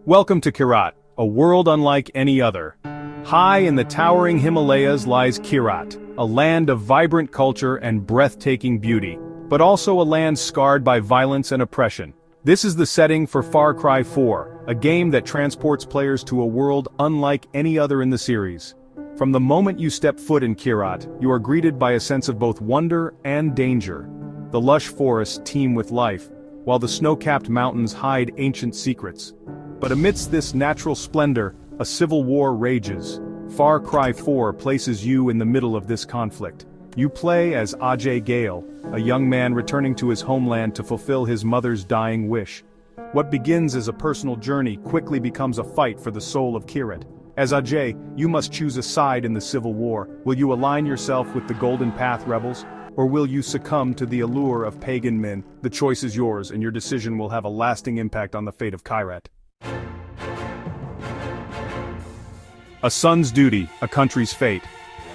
Welcome to Kyrat, a world unlike any other. High in the towering Himalayas lies Kyrat, a land of vibrant culture and breathtaking beauty, but also a land scarred by violence and oppression. This is the setting for Far Cry 4, a game that transports players to a world unlike any other in the series. From the moment you step foot in Kyrat, you are greeted by a sense of both wonder and danger. The lush forests teem with life, while the snow-capped mountains hide ancient secrets. But amidst this natural splendor, a civil war rages. Far Cry 4 places you in the middle of this conflict. You play as Ajay Ghale, a young man returning to his homeland to fulfill his mother's dying wish. What begins as a personal journey quickly becomes a fight for the soul of Kyrat. As Ajay, you must choose a side in the civil war. Will you align yourself with the Golden Path rebels? Or will you succumb to the allure of pagan men? The choice is yours, and your decision will have a lasting impact on the fate of Kyrat. A son's duty, a country's fate.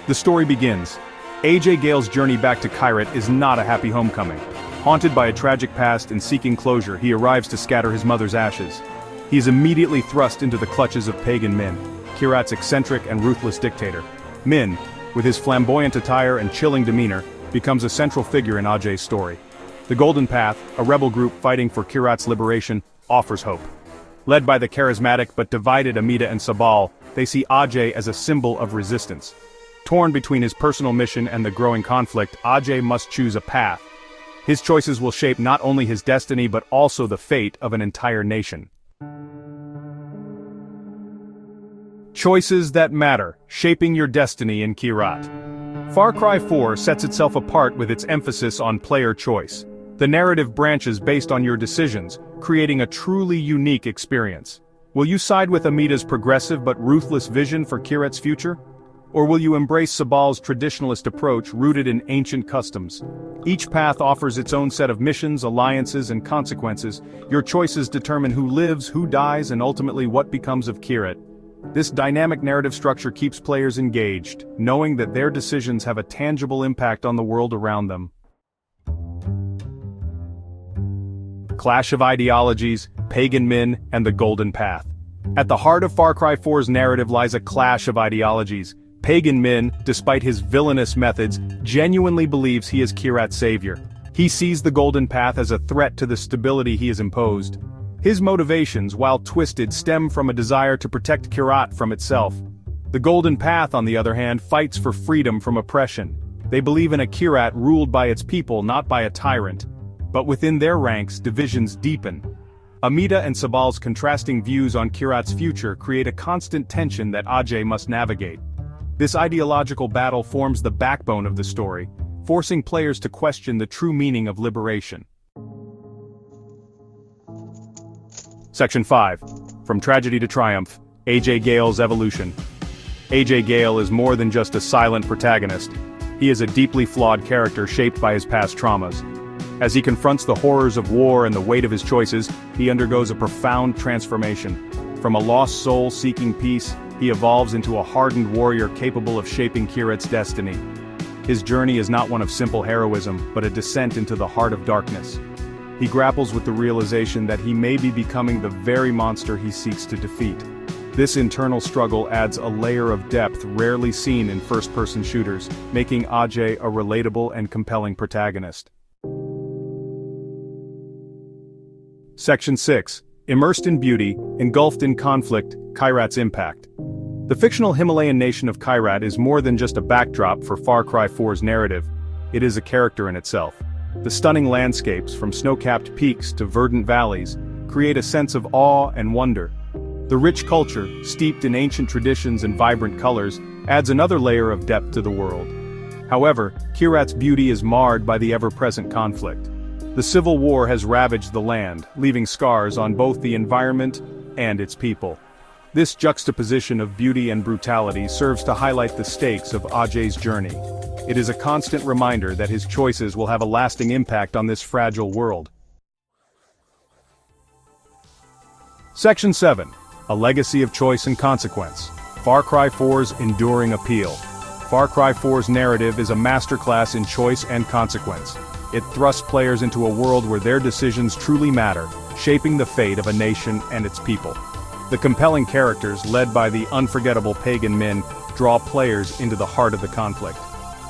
The story begins. Ajay Ghale's journey back to Kyrat is not a happy homecoming. Haunted by a tragic past and seeking closure, he arrives to scatter his mother's ashes. He is immediately thrust into the clutches of pagan Min, Kyrat's eccentric and ruthless dictator. Min, with his flamboyant attire and chilling demeanor, becomes a central figure in Ajay's story. The Golden Path, a rebel group fighting for Kyrat's liberation, offers hope. Led by the charismatic but divided Amita and Sabal, they see Ajay as a symbol of resistance. Torn between his personal mission and the growing conflict, Ajay must choose a path. His choices will shape not only his destiny but also the fate of an entire nation. Choices that matter, shaping your destiny in Kyrat. Far Cry 4 sets itself apart with its emphasis on player choice. The narrative branches based on your decisions, creating a truly unique experience. Will you side with Amita's progressive but ruthless vision for Kyrat's future? Or will you embrace Sabal's traditionalist approach rooted in ancient customs? Each path offers its own set of missions, alliances, and consequences. Your choices determine who lives, who dies, and ultimately what becomes of Kyrat. This dynamic narrative structure keeps players engaged, knowing that their decisions have a tangible impact on the world around them. Clash of ideologies, pagan Min, and the Golden Path. At the heart of Far Cry 4's narrative lies a clash of ideologies. Pagan Min, despite his villainous methods, genuinely believes he is Kyrat's savior. He sees the Golden Path as a threat to the stability he has imposed. His motivations, while twisted, stem from a desire to protect Kyrat from itself. The Golden Path, on the other hand, fights for freedom from oppression. They believe in a Kyrat ruled by its people, not by a tyrant. But within their ranks, divisions deepen. Amita and Sabal's contrasting views on Kyrat's future create a constant tension that Ajay must navigate. This ideological battle forms the backbone of the story, forcing players to question the true meaning of liberation. Section 5. From Tragedy to Triumph, Ajay Ghale's Evolution. Ajay Ghale is more than just a silent protagonist. He is a deeply flawed character shaped by his past traumas. As he confronts the horrors of war and the weight of his choices, he undergoes a profound transformation. From a lost soul seeking peace, he evolves into a hardened warrior capable of shaping Kyrat's destiny. His journey is not one of simple heroism, but a descent into the heart of darkness. He grapples with the realization that he may be becoming the very monster he seeks to defeat. This internal struggle adds a layer of depth rarely seen in first-person shooters, making Ajay a relatable and compelling protagonist. Section 6. Immersed in beauty, engulfed in conflict, Kyrat's impact. The fictional Himalayan nation of Kyrat is more than just a backdrop for Far Cry 4's narrative. It is a character in itself. The stunning landscapes, from snow-capped peaks to verdant valleys, create a sense of awe and wonder. The rich culture, steeped in ancient traditions and vibrant colors, adds another layer of depth to the world. However, Kyrat's beauty is marred by the ever-present conflict. The civil war has ravaged the land, leaving scars on both the environment and its people. This juxtaposition of beauty and brutality serves to highlight the stakes of Ajay's journey. It is a constant reminder that his choices will have a lasting impact on this fragile world. Section 7. A Legacy of Choice and Consequence. Far Cry 4's Enduring Appeal. Far Cry 4's narrative is a masterclass in choice and consequence. It thrusts players into a world where their decisions truly matter, shaping the fate of a nation and its people. The compelling characters, led by the unforgettable Pagan Min, draw players into the heart of the conflict.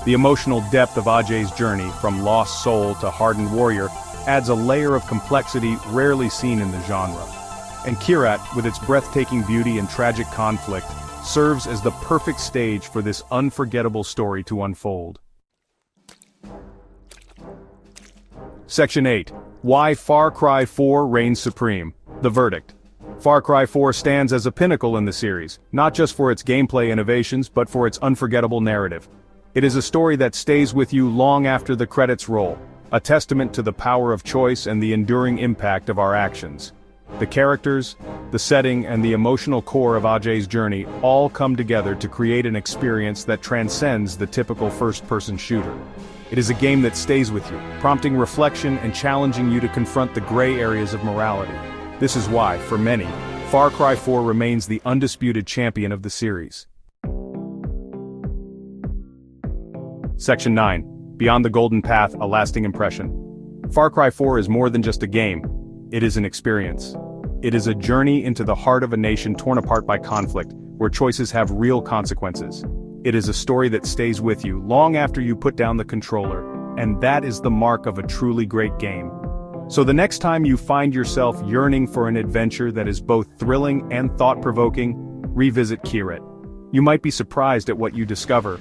The emotional depth of Ajay's journey, from lost soul to hardened warrior, adds a layer of complexity rarely seen in the genre. And Kyrat, with its breathtaking beauty and tragic conflict, serves as the perfect stage for this unforgettable story to unfold. Section 8. Why Far Cry 4 reigns supreme. The verdict. Far Cry 4 stands as a pinnacle in the series, not just for its gameplay innovations but for its unforgettable narrative. It is a story that stays with you long after the credits roll, a testament to the power of choice and the enduring impact of our actions. The characters, the setting, and the emotional core of Ajay's journey all come together to create an experience that transcends the typical first-person shooter. It is a game that stays with you, prompting reflection and challenging you to confront the gray areas of morality. This is why, for many, Far Cry 4 remains the undisputed champion of the series. Section 9. Beyond the Golden Path, a lasting impression. Far Cry 4 is more than just a game. It is an experience. It is a journey into the heart of a nation torn apart by conflict, where choices have real consequences. It is a story that stays with you long after you put down the controller, and that is the mark of a truly great game. So the next time you find yourself yearning for an adventure that is both thrilling and thought-provoking, revisit Kyrat. You might be surprised at what you discover,